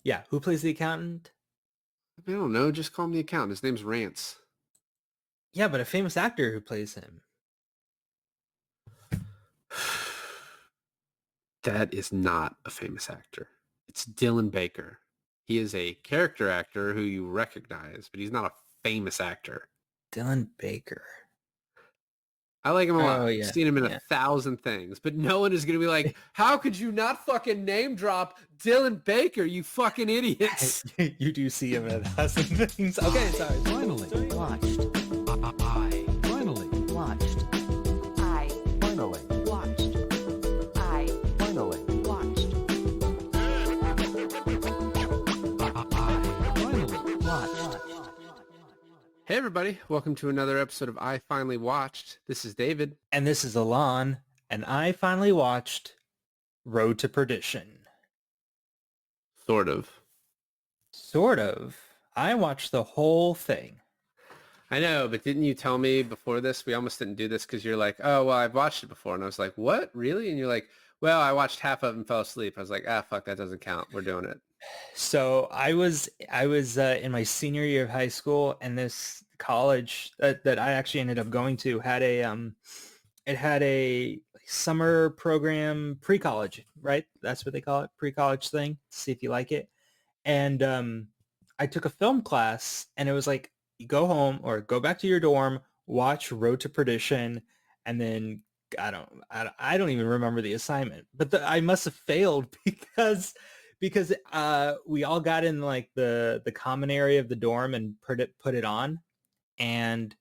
Yeah, who plays the accountant? I don't know. Just call him the accountant. His name's Rance. Yeah, but a famous actor who plays him. That is not a famous actor. It's Dylan Baker. He is a character actor who you recognize, but he's not a famous actor. Dylan Baker. I like him a Oh lot. I've yeah, seen him in yeah. 1,000 things, but no one is going to be like, how could you not fucking name drop Dylan Baker, you fucking idiots? You do see him in a thousand things. Okay, sorry. Finally watched. I Finally watched. I Finally watched. I finally watched. finally watched. Hey everybody, welcome to another episode of I Finally Watched. This is David. And this is Alain, and I finally watched Road to Perdition. Sort of. Sort of. I watched the whole thing. I know, but didn't you tell me before this? We almost didn't do this because you're like, oh, well, I've watched it before. And I was like, what? Really? And you're like, well, I watched half of it and fell asleep. I was like, fuck, that doesn't count. We're doing it. So I was in my senior year of high school, and this college that I actually ended up going to had a summer program, pre-college, right? That's what they call it, pre-college thing. See if you like it. And I took a film class, and it was like, you go home or go back to your dorm, watch Road to Perdition, and then I don't even remember the assignment, but I must have failed because we all got in like the common area of the dorm and put it on, and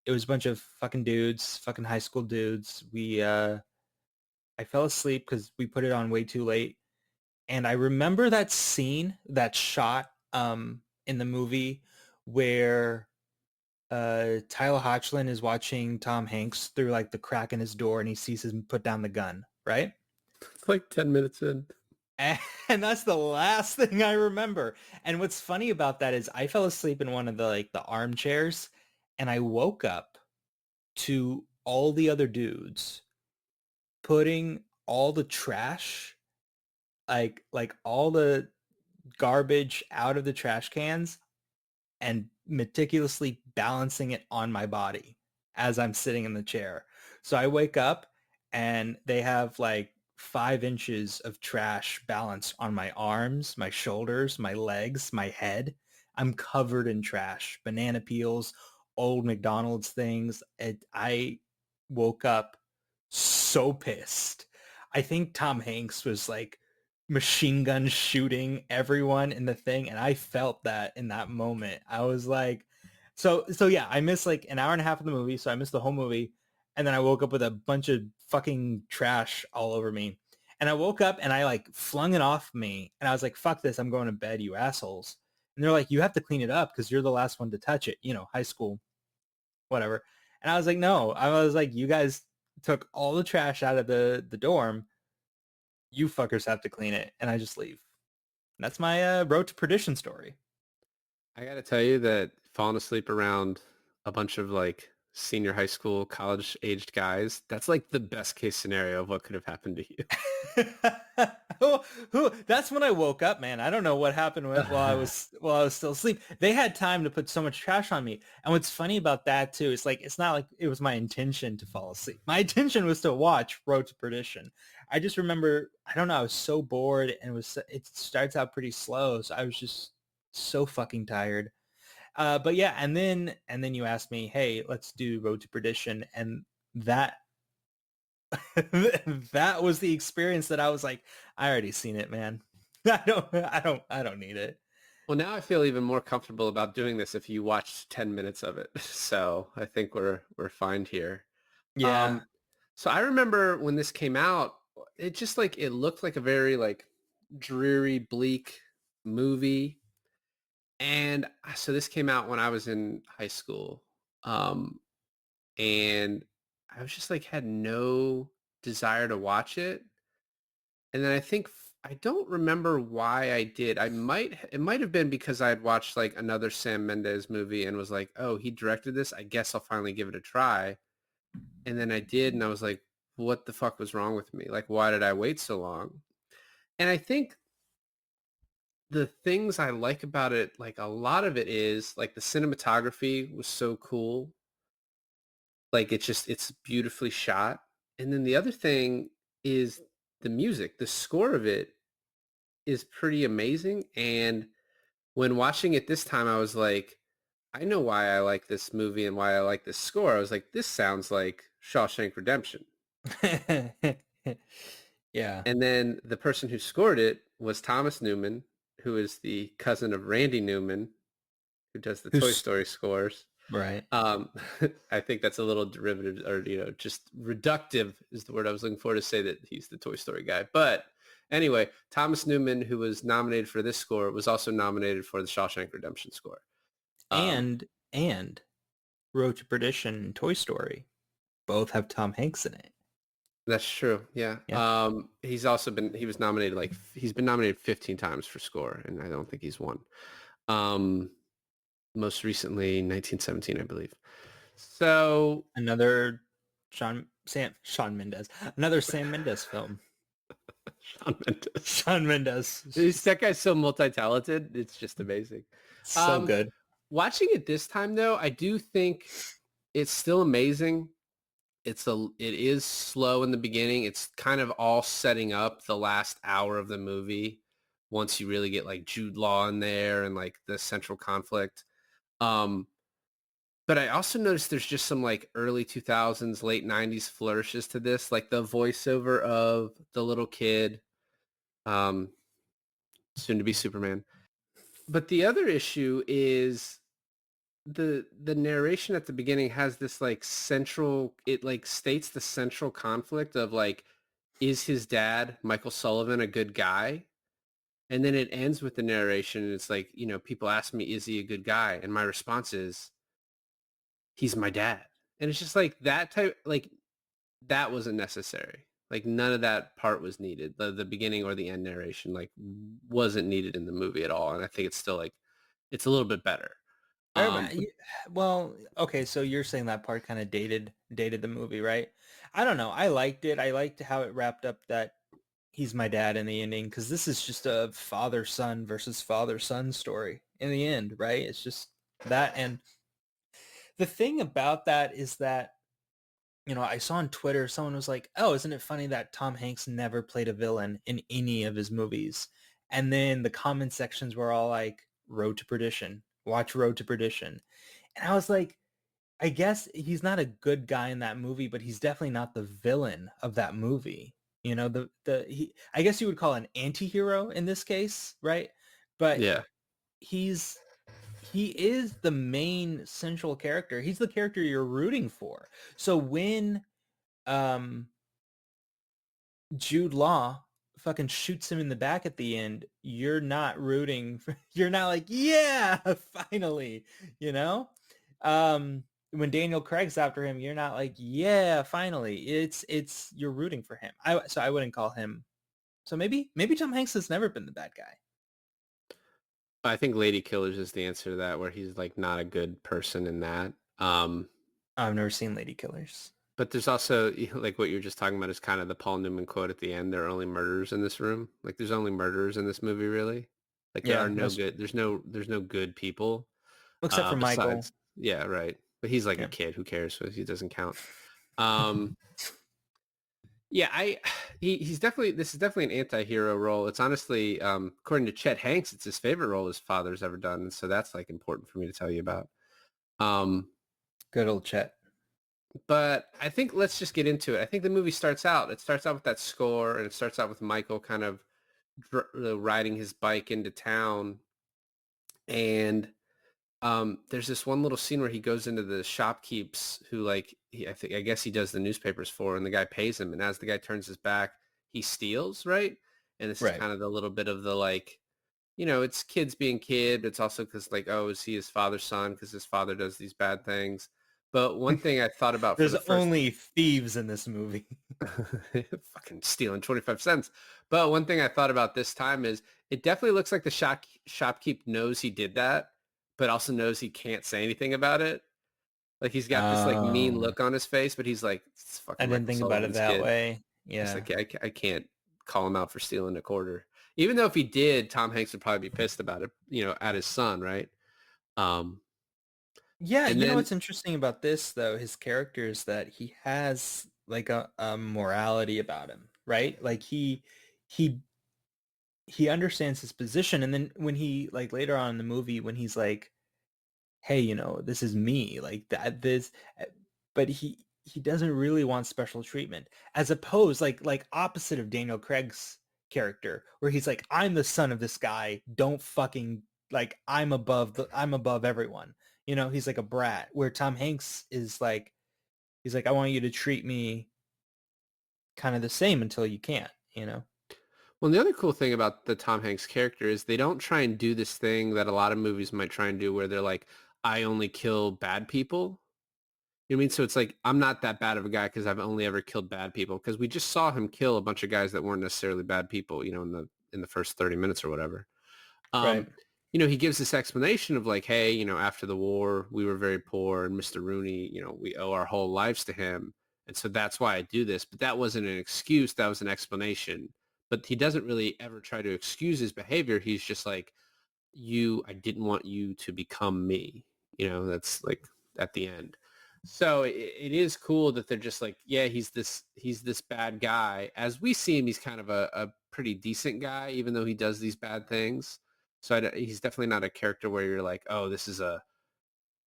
it was a bunch of fucking dudes, fucking high school dudes. I fell asleep because we put it on way too late. And I remember that scene, that shot in the movie where Tyler Hoechlin is watching Tom Hanks through like the crack in his door, and he sees him put down the gun, right? It's like 10 minutes in. And that's the last thing I remember. And what's funny about that is I fell asleep in one of the armchairs, and I woke up to all the other dudes putting all the trash, like all the garbage out of the trash cans and meticulously balancing it on my body as I'm sitting in the chair. So I wake up and they have like 5 inches of trash balanced on my arms, my shoulders, my legs, my head. I'm covered in trash, banana peels, old McDonald's things. I woke up so pissed. I think Tom Hanks was like machine gun shooting everyone in the thing, and I felt that in that moment. I was like, so yeah, I missed like an hour and a half of the movie, so I missed the whole movie, and then I woke up with a bunch of fucking trash all over me. And I woke up and I like flung it off me, and I was like, fuck this, I'm going to bed, you assholes. And they're like, you have to clean it up because you're the last one to touch it, high school, whatever. And I was like, no. I was like, you guys took all the trash out of the dorm. You fuckers have to clean it. And I just leave. And that's my Road to Perdition story. I got to tell you that falling asleep around a bunch of like senior high school, college aged guys, that's like the best case scenario of what could have happened to you. That's when I woke up, man. I don't know what happened while I was still asleep. They had time to put so much trash on me. And what's funny about that too is like it's not like it was my intention to fall asleep. My intention was to watch Road to Perdition. I just remember, I don't know, I was so bored, and it starts out pretty slow, so I was just so fucking tired. But yeah, and then you asked me, hey, let's do Road to Perdition, and that that was the experience that I was like, I already seen it, man. I don't need it. Well, now I feel even more comfortable about doing this if you watched 10 minutes of it. So I think we're fine here. Yeah. Um, so I remember when this came out, it just like it looked like a very like dreary, bleak movie. And so this came out when I was in high school. Um, and I was just like had no desire to watch it. And then I don't remember why I did. It might have been because I had watched like another Sam Mendes movie and was like, oh, he directed this. I guess I'll finally give it a try. And then I did, and I was like, what the fuck was wrong with me? Like, why did I wait so long? And I think the things I like about it, like a lot of it is like the cinematography was so cool. Like it's beautifully shot. And then the other thing is the music. The score of it is pretty amazing. And when watching it this time, I was like, I know why I like this movie and why I like this score. I was like, this sounds like Shawshank Redemption. Yeah. And then the person who scored it was Thomas Newman, who is the cousin of Randy Newman, who does the Toy Who's Story scores. right. Um, I think that's a little derivative, or just reductive is the word I was looking for to say that he's the Toy Story guy. But anyway, Thomas Newman, who was nominated for this score, was also nominated for the Shawshank Redemption score. And Road to Perdition and Toy Story both have Tom Hanks in it. That's true. Yeah. Yeah. He's been nominated 15 times for score, and I don't think he's won. Most recently 1917, I believe. So Another Sean Mendes. Another Sam Mendes film. Shawn Mendes. Sean Mendes. That guy's so multi-talented. It's just amazing. So good. Watching it this time, though, I do think it's still amazing. It is slow in the beginning. It's kind of all setting up the last hour of the movie once you really get like Jude Law in there and like the central conflict. But I also noticed there's just some like early 2000s, late 90s flourishes to this, like the voiceover of the little kid, soon to be Superman. But the other issue is the narration at the beginning has this like it like states the central conflict of like, is his dad, Michael Sullivan, a good guy? And then it ends with the narration and it's like, people ask me, is he a good guy? And my response is, he's my dad. And it's just like that type, like that wasn't necessary. Like none of that part was needed. The beginning or the end narration like wasn't needed in the movie at all. And I think it's still like, it's a little bit better. Well, okay, so you're saying that part kind of dated the movie, right? I don't know. I liked it. I liked how it wrapped up that he's my dad in the ending, because this is just a father-son versus father-son story in the end, right? It's just that. And the thing about that is that, I saw on Twitter, someone was like, oh, isn't it funny that Tom Hanks never played a villain in any of his movies? And then the comment sections were all like, Road to Perdition, watch Road to Perdition. And I was like, I guess he's not a good guy in that movie, but he's definitely not the villain of that movie. I guess you would call an anti-hero in this case, right? But Yeah. he is the main central character. He's the character you're rooting for. So when Jude Law fucking shoots him in the back at the end, you're not rooting for, you're not like, yeah, finally, when Daniel Craig's after him, you're not like, yeah, finally. It's you're rooting for him. So I wouldn't call him. So maybe Tom Hanks has never been the bad guy. I think Lady Killers is the answer to that, where he's like not a good person in that. I've never seen Lady Killers. But there's also like what you're just talking about is kind of the Paul Newman quote at the end. There are only murderers in this room. Like there's only murderers in this movie, really. Like there are no good. There's no good people. Except for Michael. Yeah, right. But he's like a kid. Who cares? So he doesn't count. Yeah, he's definitely, this is definitely an anti-hero role. It's honestly, according to Chet Hanks, it's his favorite role his father's ever done. And so that's like important for me to tell you about. Good old Chet. But I think let's just get into it. I think the movie starts out with that score, and it starts out with Michael kind of riding his bike into town. And there's this one little scene where he goes into the shopkeepers who I guess he does the newspapers for, and the guy pays him. And as the guy turns his back, he steals, right? And this is kind of the little bit of the like, it's kids being kid. But it's also because like, oh, is he his father's son? Because his father does these bad things. But one thing I thought about, there's only thieves in this movie. Fucking stealing 25 cents. But one thing I thought about this time is it definitely looks like the shopkeep knows he did that, but also knows he can't say anything about it. Like he's got this like mean look on his face, but he's like, I didn't think about it that way. Yeah. It's like, I can't call him out for stealing a quarter. Even though if he did, Tom Hanks would probably be pissed about it, at his son, right? Um, Yeah, and you know then what's interesting about this though, his character is that he has like a morality about him, right? Like he he understands his position, and then when he like later on in the movie when he's like, hey, this is me, like that this but he doesn't really want special treatment, as opposed like opposite of Daniel Craig's character, where he's like, I'm the son of this guy, don't fucking, like, I'm above everyone. He's like a brat, where Tom Hanks is like, he's like, I want you to treat me kind of the same until you can't. Well, the other cool thing about the Tom Hanks character is they don't try and do this thing that a lot of movies might try and do where they're like, I only kill bad people. You know what I mean? So it's like, I'm not that bad of a guy because I've only ever killed bad people. Because we just saw him kill a bunch of guys that weren't necessarily bad people, in the first 30 minutes or whatever. Right. Um, he gives this explanation of like, hey, after the war, we were very poor, and Mr. Rooney, we owe our whole lives to him. And so that's why I do this. But that wasn't an excuse. That was an explanation. But he doesn't really ever try to excuse his behavior. He's just like, I didn't want you to become me. That's like at the end. So it is cool that they're just like, yeah, he's this bad guy. As we see him, he's kind of a pretty decent guy, even though he does these bad things. So he's definitely not a character where you're like, oh,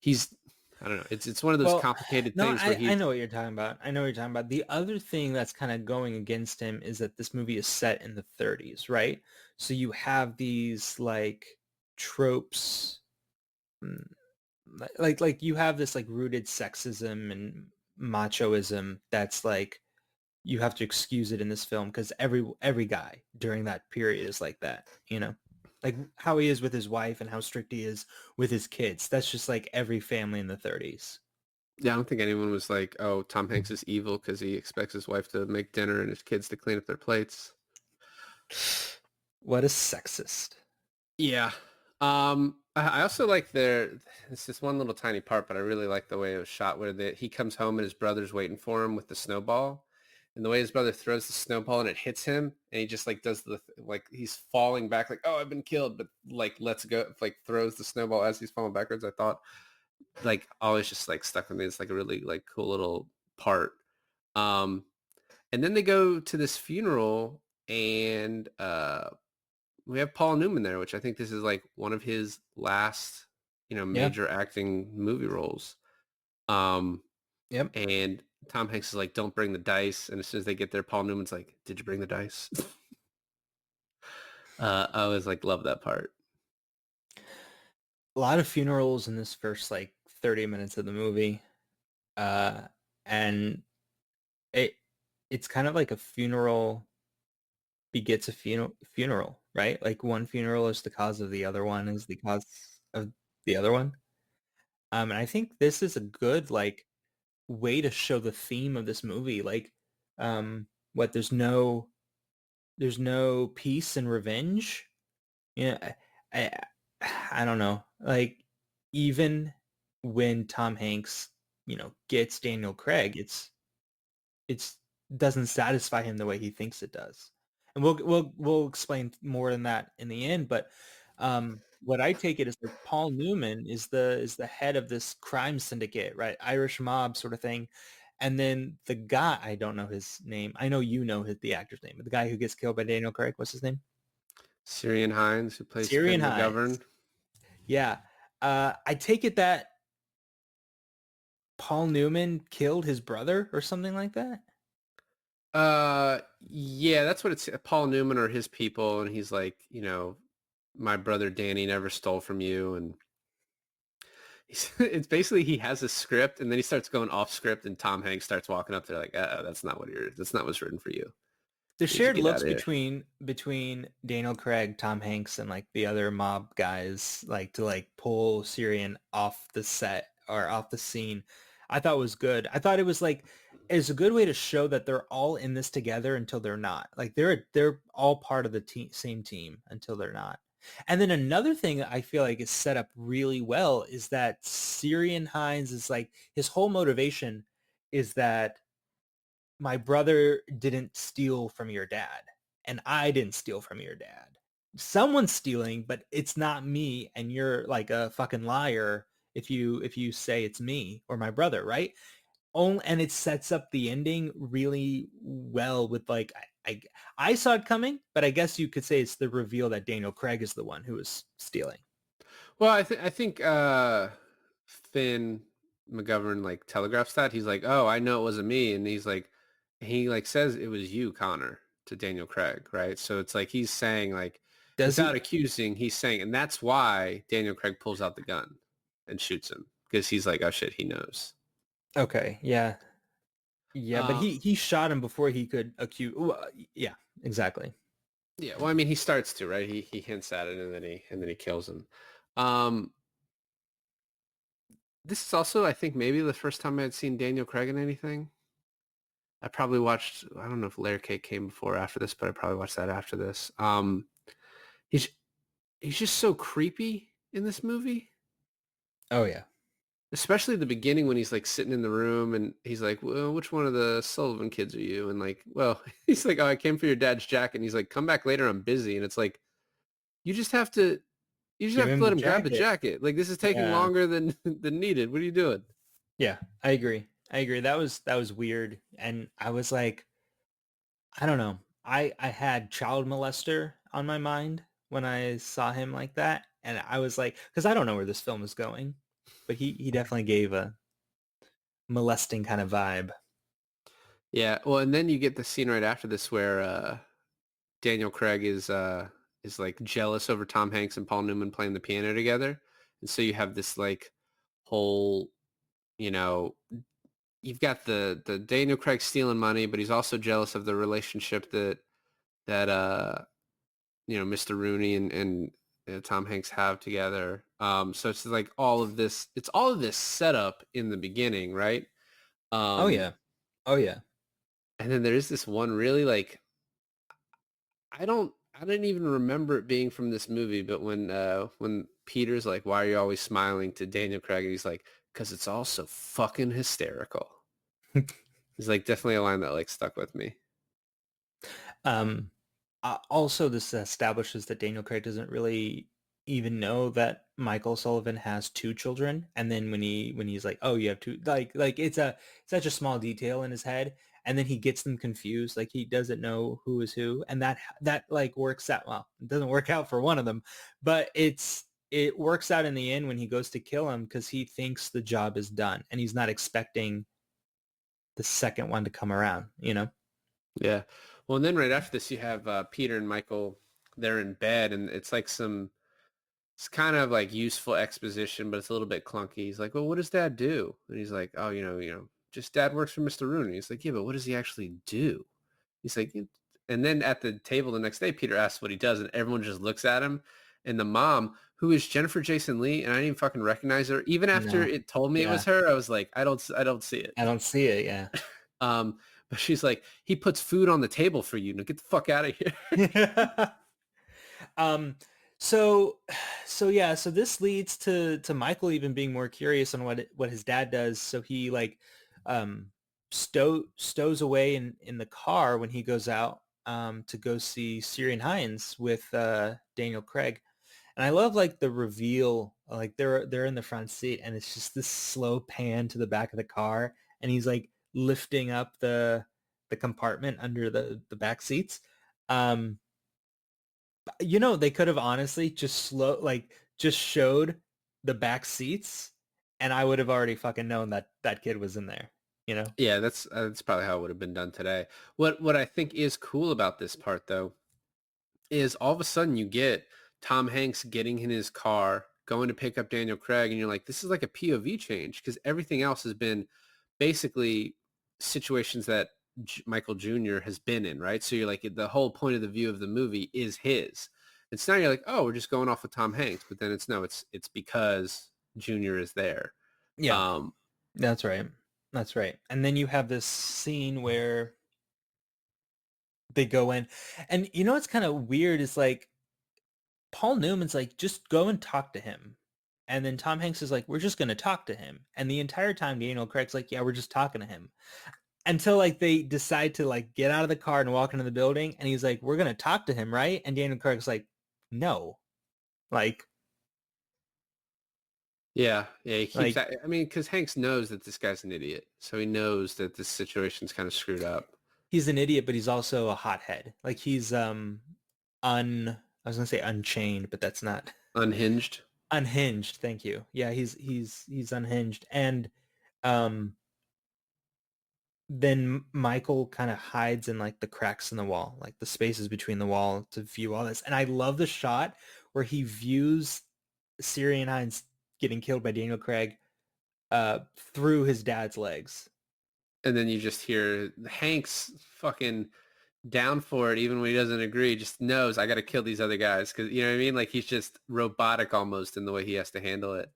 he's, I don't know. It's one of those Well, complicated no, things where I know what you're talking about. I know what you're talking about. The other thing that's kind of going against him is that this movie is set in the 30s, right? So you have these like tropes, mm, like you have this like rooted sexism and machoism that's like, you have to excuse it in this film because every guy during that period is like that. Like how he is with his wife and how strict he is with his kids. That's just like every family in the 30s. yeah, I don't think anyone was like, oh, Tom Hanks is evil because he expects his wife to make dinner and his kids to clean up their plates. What a sexist. Yeah. I also like it's this one little tiny part, but I really like the way it was shot where he comes home and his brother's waiting for him with the snowball. And the way his brother throws the snowball and it hits him and he just like does like he's falling back like, oh, I've been killed, but like lets go, like throws the snowball as he's falling backwards. I thought like always just like stuck with me. It's like a really like cool little part. Um, and then they go to this funeral and we have Paul Newman there, which I think this is like one of his last, Yeah. major acting movie roles. Um, Yep. and Tom Hanks is like, don't bring the dice. And as soon as they get there, Paul Newman's like, did you bring the dice? I was like, love that part. A lot of funerals in this first like 30 minutes of the movie. And it it's kind of like a funeral begets a funeral, right? Like one funeral is the cause of the other one is the cause of the other one. And I think this is a good like way to show the theme of this movie. Like, what there's no peace and revenge. Yeah, I I don't know. Like, even when Tom Hanks, gets Daniel Craig, it's doesn't satisfy him the way he thinks it does. And we'll explain more than that in the end, but what I take it is like Paul Newman is the head of this crime syndicate, right? Irish mob sort of thing. And then the guy, I don't know his name. I know the actor's name, but the guy who gets killed by Daniel Craig, what's his name? Syrian Hines, who plays Tyrion Finn Hines. McGovern. Yeah. I take it that Paul Newman killed his brother or something like that. Yeah, that's what it's Paul Newman or his people. And he's like, my brother Danny never stole from you. And it's basically he has a script and then he starts going off script and Tom Hanks starts walking up there like, that's not what's written for you. The You should shared get out looks of here. between Daniel Craig, Tom Hanks, and like the other mob guys, like to like pull Syrian off the set or off the scene, I thought was good. I thought it's a good way to show that they're all in this together until they're not. Like they're all part of the same team until they're not. And then another thing I feel like is set up really well is that Syrian Hines is like, his whole motivation is that my brother didn't steal from your dad and I didn't steal from your dad. someone's stealing, but it's not me, and you're like a fucking liar if you say it's me or my brother, right? Only, and it sets up the ending really well with like I saw it coming, but I guess you could say it's the reveal that Daniel Craig is the one who was stealing. Well, I think Finn McGovern like telegraphs that. He's like, "Oh, I know it wasn't me," and he like says it was you, Connor, to Daniel Craig, right? So it's like he's saying like Does without he? accusing, he's saying, and that's why Daniel Craig pulls out the gun and shoots him because he's like, "Oh shit, he knows." Okay, yeah. Yeah, but Um, he shot him before he could accuse. Yeah, exactly. yeah, well, I mean, he starts to, right? He hints at it and then he kills him. Um, this is also, I think, maybe the first time I had seen Daniel Craig in anything. I probably watched. I don't know if Layer Cake came before or after this, but I probably watched that after this. He's he's just so creepy in this movie, Oh yeah. especially the beginning when he's like sitting in the room and he's like, "Well, which one of the Sullivan kids are you?" And like, well, he's like, "Oh, I came for your dad's jacket." And he's like, "Come back later. I'm busy." And it's like, you just have to you just Give have to him let the him grab the jacket. jacket. Like this is taking Yeah. longer than than needed. What are you doing? Yeah, I agree. I agree. That was weird. And I was like, I don't know. I had child molester on my mind when I saw him like that. And I was like, because I don't know where this film is going, but he definitely gave a molesting kind of vibe. Yeah. Well, and then you get the scene right after this where Daniel Craig is like jealous over Tom Hanks and Paul Newman playing the piano together. And so you have this like whole, you know, you've got the Daniel Craig stealing money, but he's also jealous of the relationship that Mr. Rooney and Tom Hanks have together. So it's like all of this setup in the beginning, right? Oh Um, yeah. Oh yeah. and then there's this one really like I didn't even remember it being from this movie, but when Peter's like, "Why are you always smiling?" to Daniel Craig, and he's like, "'Cause it's all so fucking hysterical." It's like definitely a line that like stuck with me. Um, also, this establishes that Daniel Craig doesn't really even know that Michael Sullivan has two children. And then when he's like, "Oh, you have two," like it's such a small detail in his head, and then he gets them confused. Like he doesn't know who is who, and that like works out. Well, it doesn't work out for one of them, but it works out in the end when he goes to kill him because he thinks the job is done, and he's not expecting the second one to come around. You know? Yeah. Well, and then right after this, you have Peter and Michael. They're in bed, and it's kind of like useful exposition, but it's a little bit clunky. He's like, "Well, what does Dad do?" And he's like, "Oh, just Dad works for Mr. Rooney." He's like, "Yeah, but what does he actually do?" He's like, and then at the table the next day, Peter asks what he does, and everyone just looks at him. And the mom, who is Jennifer Jason Leigh, and I didn't even fucking recognize her. Even after No. it told me it Yeah. was her, I was like, I don't see it. I don't see it. Yeah. Um, but she's like, he puts food on the table for you. Now get the fuck out of here. um so yeah, so this leads to Michael even being more curious on what his dad does. So he like um stows away in the car when he goes out to go see Syrian Hines with Daniel Craig. And I love like the reveal, like they're in the front seat and it's just this slow pan to the back of the car and he's like lifting up the compartment under the back seats. Um they could have honestly just showed the back seats and I would have already fucking known that that kid was in there, you know? Yeah, that's probably how it would have been done today. What I think is cool about this part though is all of a sudden you get Tom Hanks getting in his car, going to pick up Daniel Craig, and you're like, this is like a POV change because everything else has been basically situations that Michael Jr. has been in, right? So you're like, the whole point of the view of the movie is his. It's now you're like, oh, we're just going off with Tom Hanks, but then it's because Jr. is there. Yeah, Um, that's right. That's right. And then you have this scene where they go in and you know what's kind of weird is like Paul Newman's like, just go and talk to him. And then Tom Hanks is like, we're just going to talk to him. And the entire time Daniel Craig's like, yeah, we're just talking to him. Until like they decide to like get out of the car and walk into the building. And he's like, we're going to talk to him, right? And Daniel Craig's like, no. Like, Yeah, he keeps like that. I mean, because Hanks knows that this guy's an idiot, so he knows that this situation's kind of screwed up. he's an idiot, but he's also a hothead. Like he's I was gonna say unchained, but that's not Unhinged. unhinged. Thank you. Yeah, he's unhinged, and um then Michael kind of hides in like the cracks in the wall, like the spaces between the wall to view all this. And I love the shot where he views Syrian Hines getting killed by Daniel Craig through his dad's legs. And then you just hear Hanks fucking down for it, even when he doesn't agree, just knows I got to kill these other guys. Cause you know what I mean? Like he's just robotic almost in the way he has to handle it.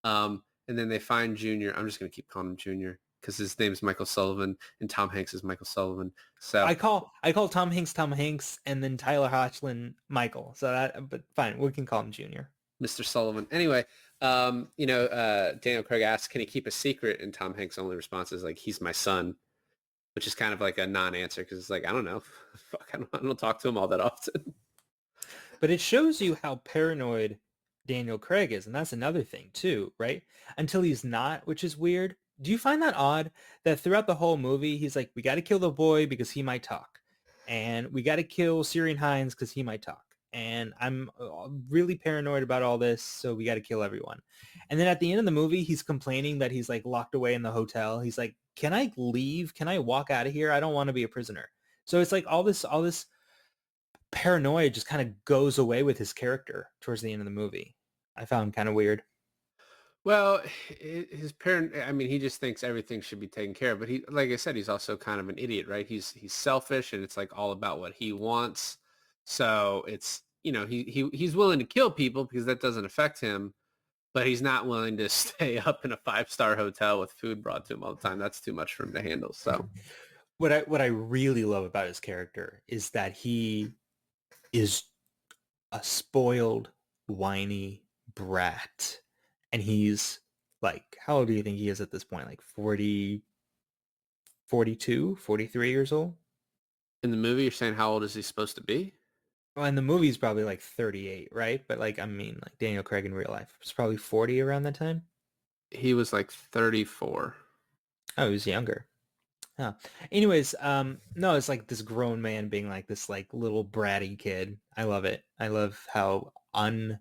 And then they find Junior. I'm just going to keep calling him Junior because his name's Michael Sullivan and Tom Hanks is Michael Sullivan. So I call Tom Hanks, and then Tyler Hoechlin Michael. So that, but fine, we can call him Junior. Mr. Sullivan. Anyway, Daniel Craig asks, can he keep a secret? And Tom Hanks' only response is like, he's my son, which is kind of like a non-answer because it's like, I don't know. Fuck, I don't talk to him all that often. But it shows you how paranoid Daniel Craig is. And that's another thing too, right? Until he's not, which is weird. Do you find that odd that throughout the whole movie, he's like, we got to kill the boy because he might talk. And we got to kill Syrian Hines because he might talk. And I'm really paranoid about all this, so we got to kill everyone. And then at the end of the movie, he's complaining that he's like locked away in the hotel. He's like, can I leave? Can I walk out of here? I don't want to be a prisoner. So it's like all this paranoia just kind of goes away with his character towards the end of the movie. I found kind of weird. Well, his parent, I mean, he just thinks everything should be taken care of. But he, like I said, he's also kind of an idiot, right? He's selfish and it's like all about what he wants. So it's, he's willing to kill people because that doesn't affect him, but he's not willing to stay up in a 5-star hotel with food brought to him all the time. That's too much for him to handle. So What I really love about his character is that he is a spoiled, whiny brat. And he's like, how old do you think he is at this point? Like 40, 42, 43 years old? in the movie, you're saying how old is he supposed to be? Well, in the movie, he's probably like 38, right? But like, I mean, like Daniel Craig in real life was probably 40 around that time. He was like 34. Oh, he was younger. Huh. Anyways, no, it's like this grown man being like this like little bratty kid. I love it. I love how unlikable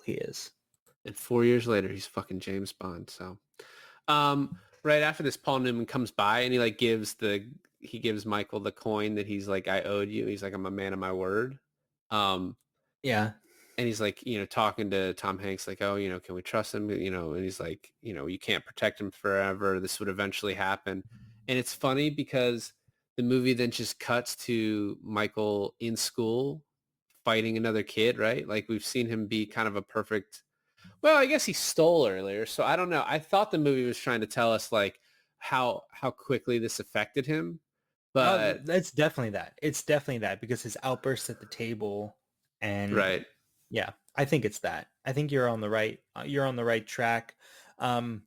he is. And 4 years later, he's fucking James Bond. So, right after this, Paul Newman comes by and he gives Michael the coin that he's like, I owed you. He's like, I'm a man of my word. Yeah. And he's like, talking to Tom Hanks, like, oh, can we trust him? And he's like, you can't protect him forever. This would eventually happen. And it's funny because the movie then just cuts to Michael in school fighting another kid, right? Like we've seen him be kind of a perfect, well, I guess he stole earlier. So I don't know. I thought the movie was trying to tell us like how quickly this affected him. But that's definitely that. It's definitely that because his outbursts at the table and right. Yeah, I think it's that. I think you're on the right track. And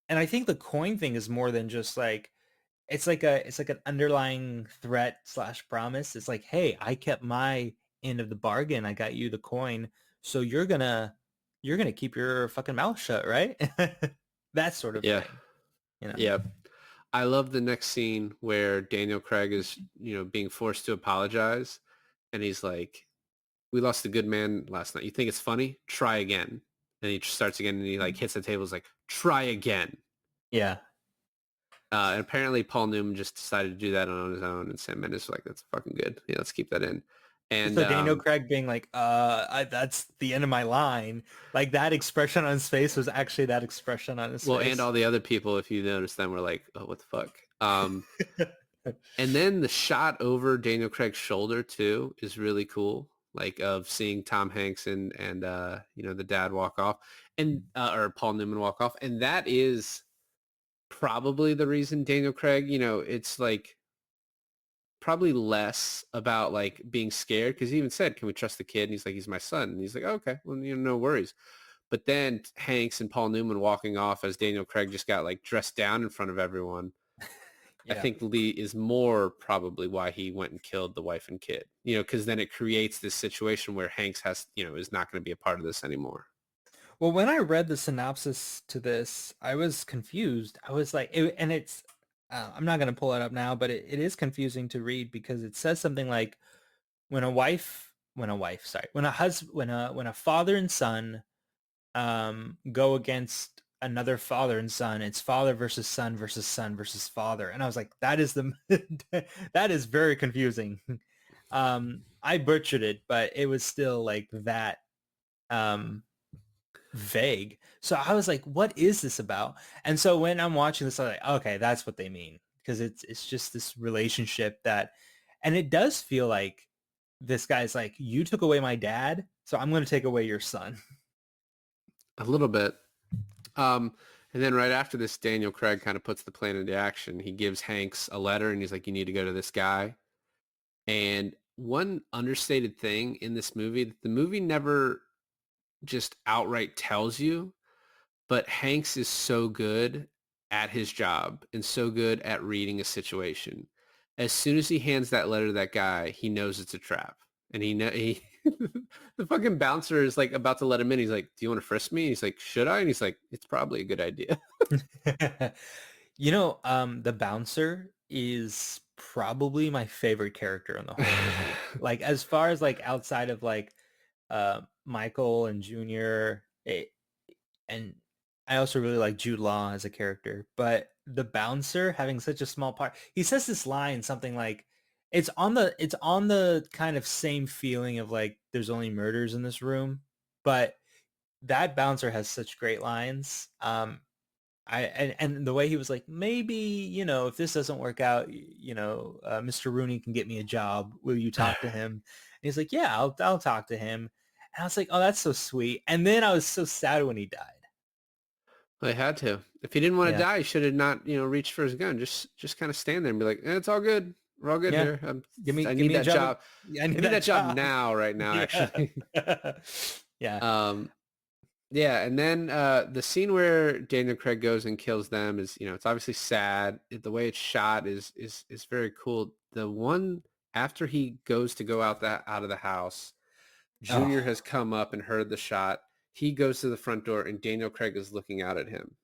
I think the coin thing is more than just like it's like an underlying threat / promise. It's like, hey, I kept my end of the bargain. I got you the coin, so you're gonna keep your fucking mouth shut, right? That sort of Yeah. thing. Yeah. I love the next scene where Daniel Craig is, being forced to apologize. And he's like, we lost a good man last night. You think it's funny? Try again. And he starts again and he like hits the table. He's like, try again. Yeah. And apparently Paul Newman just decided to do that on his own. And Sam Mendes was like, that's fucking good. Yeah, let's keep that in. And so Daniel Craig being like, that's the end of my line. Like that expression on his face was actually that expression on his face. Well, and all the other people, if you notice them, were like, oh, what the fuck? And then the shot over Daniel Craig's shoulder too is really cool. Like of seeing Tom Hanks and the dad walk off and or Paul Newman walk off. And that is probably the reason Daniel Craig, it's like probably less about like being scared because he even said, can we trust the kid? And he's like, he's my son. And he's like, oh, okay, well, no worries. But then Hanks and Paul Newman walking off as Daniel Craig just got like dressed down in front of everyone. I Yeah. think Lee is more probably why he went and killed the wife and kid, because then it creates this situation where Hanks is not going to be a part of this anymore. Well, when I read the synopsis to this, I was confused. I was like, and it's, I'm not going to pull it up now, but it is confusing to read because it says something like when a father and son go against another father and son, it's father versus son versus son versus father. And I was like, that is that is very confusing. I butchered it, but it was still like that um, vague. So I was like, what is this about? And so when I'm watching this, I'm like, okay, that's what they mean. Because it's just this relationship that, and it does feel like this guy's like, you took away my dad, so I'm going to take away your son. A little bit. And then right after this, Daniel Craig kind of puts the plan into action. He gives Hanks a letter and he's like, you need to go to this guy. And one understated thing in this movie, the movie never just outright tells you, but Hanks is so good at his job and so good at reading a situation. As soon as he hands that letter to that guy, he knows it's a trap. And he the fucking bouncer is like about to let him in. He's like, do you want to frisk me? He's like, should I? And he's like, it's probably a good idea. The bouncer is probably my favorite character in the whole movie. Like as far as like outside of like Michael and Junior, and I also really like Jude Law as a character, but the bouncer having such a small part, he says this line, something like, it's on the kind of same feeling of like, there's only murders in this room, but that bouncer has such great lines. And the way he was like, maybe, if this doesn't work out, Mr. Rooney can get me a job. Will you talk to him? And he's like, yeah, I'll talk to him. And I was like, oh, that's so sweet. And then I was so sad when he died. Well, he had to. If he didn't want to Yeah. die, he should have not, reached for his gun. Just kind of stand there and be like, it's all good. We're all good Yeah. here. I Give need me a that job. job. Yeah, I need that job now, right now, Yeah. actually. Yeah. Yeah, and then the scene where Daniel Craig goes and kills them is, it's obviously sad. The way it's shot is very cool. The one after he goes to go out of the house, Junior Oh. has come up and heard the shot. He goes to the front door and Daniel Craig is looking out at him.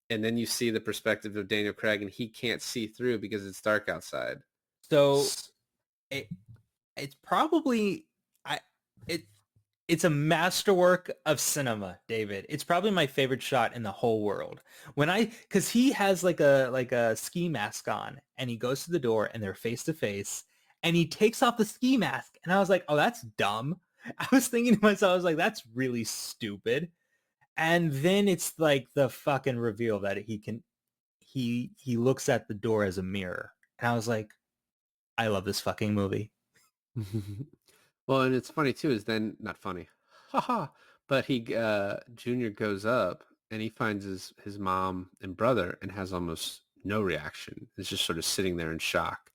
And then you see the perspective of Daniel Craig and he can't see through because it's dark outside. So it's probably it's a masterwork of cinema, David. It's probably my favorite shot in the whole world. Because he has like a ski mask on and he goes to the door and they're face to face and he takes off the ski mask and I was like, oh, that's dumb. I was thinking to myself, I was like, that's really stupid. And then it's like the fucking reveal that he looks at the door as a mirror. And I was like, I love this fucking movie. Well, and it's funny too, is then not funny. Haha. But Junior goes up and he finds his mom and brother and has almost no reaction. It's just sort of sitting there in shock.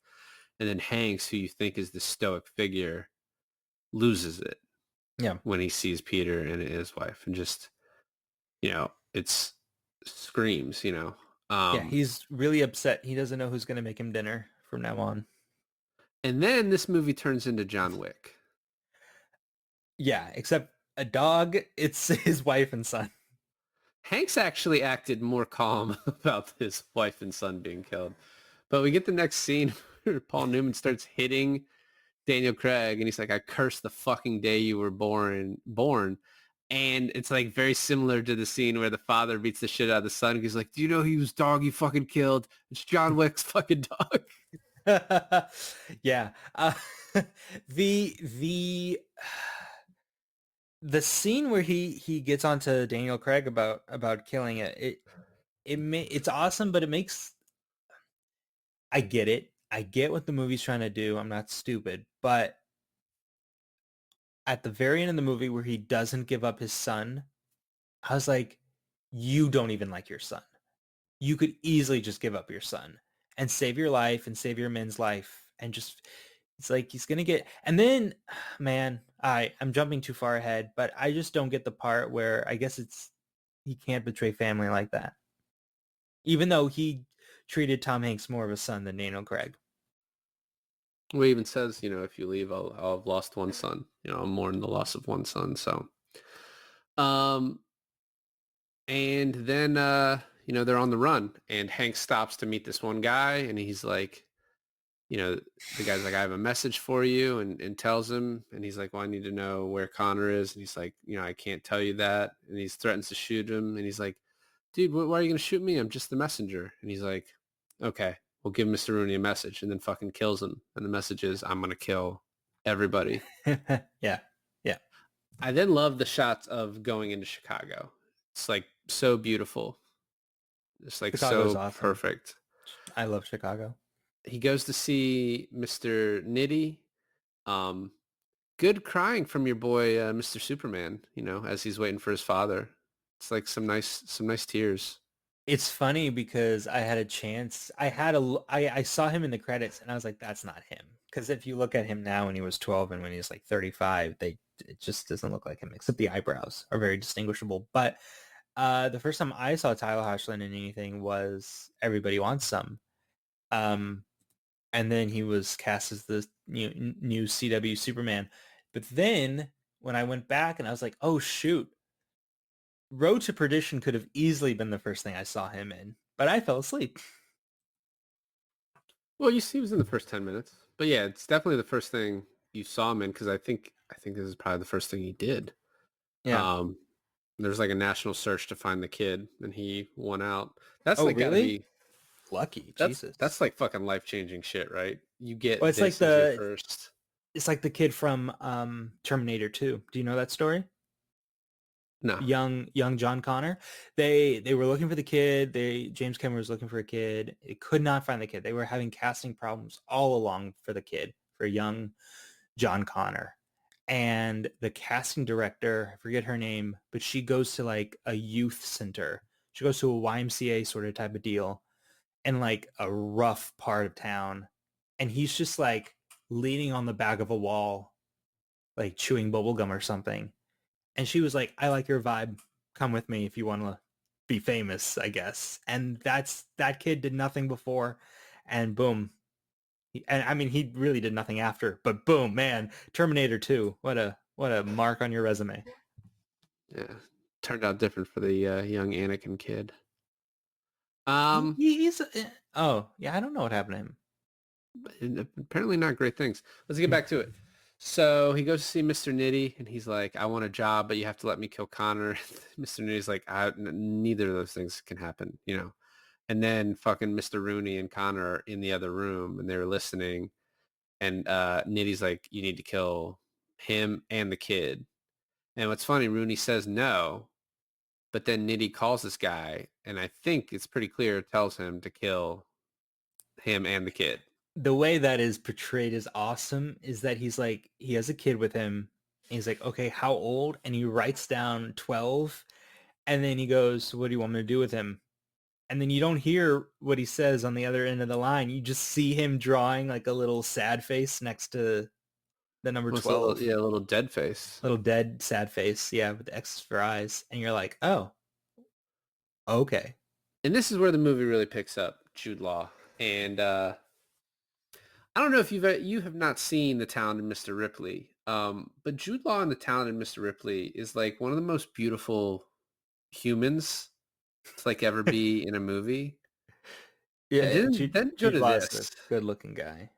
And then Hanks, who you think is the stoic figure, loses it. Yeah. When he sees Peter and his wife and just, it's screams, Yeah, he's really upset. He doesn't know who's going to make him dinner from now on. And then this movie turns into John Wick. Yeah, except a dog, it's his wife and son. Hanks actually acted more calm about his wife and son being killed. But we get the next scene where Paul Newman starts hitting Daniel Craig and he's like, I curse the fucking day you were born. And it's like very similar to the scene where the father beats the shit out of the son. He's like, do you know whose dog you fucking killed? It's John Wick's fucking dog. Yeah. The scene where he gets onto Daniel Craig about killing it's awesome, but it makes, I get it. I get what the movie's trying to do. I'm not stupid, but at the very end of the movie where he doesn't give up his son, I was like, you don't even like your son. You could easily just give up your son and save your life and save your men's life. And just, it's like, he's going to get, and then, man, I'm jumping too far ahead, but I just don't get the part where I guess he can't betray family like that. Even though he treated Tom Hanks more of a son than Daniel Craig. Well, he even says, if you leave, I'll have lost one son. I'm mourning the loss of one son. So, um, and then, they're on the run and Hank stops to meet this one guy and he's like, the guy's like, I have a message for you and tells him, and he's like, well, I need to know where Connor is. And he's like, I can't tell you that. And he threatens to shoot him. And he's like, dude, why are you going to shoot me? I'm just the messenger. And he's like, okay, we'll give Mr. Rooney a message, and then fucking kills him. And the message is, I'm going to kill everybody. Yeah. Yeah. I then love the shots of going into Chicago. It's like so beautiful. It's like Chicago's so awesome. perfect. I love Chicago. He goes to see Mr. Nitty. Good crying from your boy, Mr. Superman, as he's waiting for his father. It's like some nice tears. It's funny because I had a chance. I saw him in the credits and I was like, that's not him. Because if you look at him now when he was 12 and when he's like 35, it just doesn't look like him, except the eyebrows are very distinguishable. But the first time I saw Tyler Hoechlin in anything was Everybody Wants Some. And then he was cast as the new CW Superman. But then when I went back and I was like, oh, shoot. Road to Perdition could have easily been the first thing I saw him in, but I fell asleep. Well, you see he was in the first 10 minutes. But yeah, it's definitely the first thing you saw him in because I think this is probably the first thing he did. Yeah. There's like a national search to find the kid and he won out. That's Oh, like gotta really? be Lucky. that's Jesus. that's like fucking life-changing shit, right? You get Well, it's this like as your first. it's like the kid from Terminator 2. Do you know that story? No. Young John Connor. They were looking for the kid. James Cameron was looking for a kid. It could not find the kid. They were having casting problems all along for the kid, for young John Connor. And the casting director, I forget her name, but she goes to like a youth center. She goes to a YMCA sort of type of deal in like a rough part of town. And he's just like leaning on the back of a wall, like chewing bubblegum or something. And she was like, I like your vibe. Come with me if you want to be famous, I guess. And that kid did nothing before. And boom. And I mean, he really did nothing after. But boom, man. Terminator 2. What a mark on your resume. Yeah. Turned out different for the young Anakin kid. He's... Oh, yeah, I don't know what happened to him. Apparently not great things. Let's get back to it. So he goes to see Mr. Nitty and he's like, I want a job, but you have to let me kill Connor. Mr. Nitty's like, neither of those things can happen, And then fucking Mr. Rooney and Connor are in the other room and they're listening. And Nitty's like, you need to kill him and the kid. And what's funny, Rooney says no, but then Nitty calls this guy and I think it's pretty clear, tells him to kill him and the kid. The way that is portrayed as awesome is that he's like, he has a kid with him. And he's like, okay, how old? And he writes down 12. And then he goes, what do you want me to do with him? And then you don't hear what he says on the other end of the line. You just see him drawing like a little sad face next to the number 12. A little dead face. Little dead, sad face. Yeah, with the X's for eyes. And you're like, oh, okay. And this is where the movie really picks up, Jude Law. And I don't know if you have not seen The Talented Mr. Ripley, but Jude Law in The Talented Mr. Ripley is like one of the most beautiful humans to like ever be in a movie. Yeah, and then go to this. Good looking guy.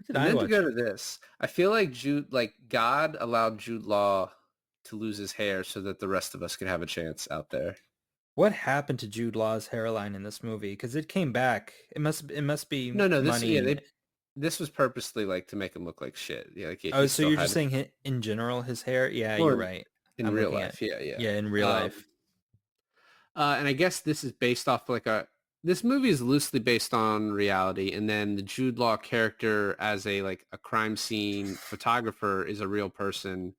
And then to go to this, I feel like God allowed Jude Law to lose his hair so that the rest of us could have a chance out there. What happened to Jude Law's hairline in this movie? Because it came back. It must be money. This was purposely like to make him look like shit. Yeah. Like, so you're just saying in general his hair? Yeah, you're right. In real life, yeah. Yeah, in real life. And I guess this is based off this movie is loosely based on reality, and then the Jude Law character as a crime scene photographer is a real person.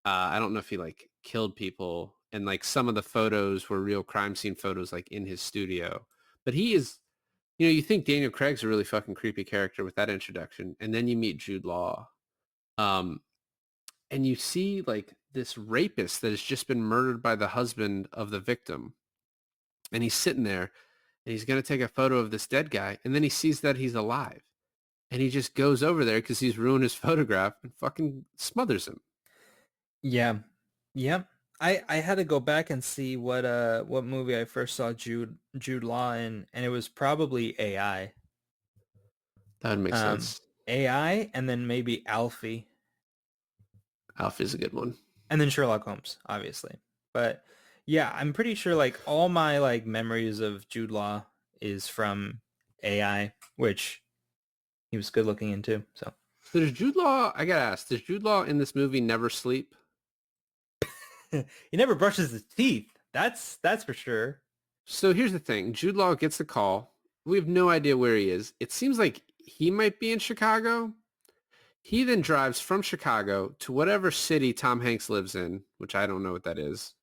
I don't know if he like killed people, and like some of the photos were real crime scene photos like in his studio. But he is, you think Daniel Craig's a really fucking creepy character with that introduction, and then you meet Jude Law, and you see like this rapist that has just been murdered by the husband of the victim, and he's sitting there. and he's going to take a photo of this dead guy. And then he sees that he's alive. And he just goes over there because he's ruined his photograph and fucking smothers him. Yeah. Yep. I had to go back and see what movie I first saw Jude Law in, and it was probably AI. That would make sense. AI, and then maybe Alfie. Alfie's a good one. And then Sherlock Holmes, obviously. But yeah, I'm pretty sure like all my like memories of Jude Law is from AI, which he was good looking into. So Does Jude Law, I gotta ask, does Jude Law in this movie never sleep? he never brushes his teeth. That's for sure. So here's the thing. Jude Law gets the call. We have no idea where he is. It seems like he might be in Chicago. He then drives from Chicago to whatever city Tom Hanks lives in, which I don't know what that is.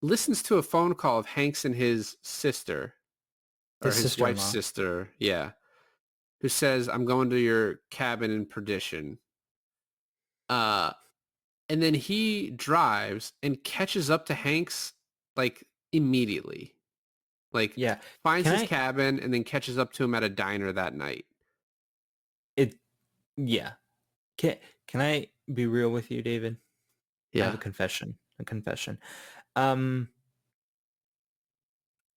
Listens to a phone call of Hanks and his sister, or his wife's sister, yeah, who says, "I'm going to your cabin in Perdition." And then he drives and catches up to Hanks like immediately. Like Yeah. finds his cabin and then catches up to him at a diner that night. Yeah. Can I be real with you, David? Yeah. I have a confession.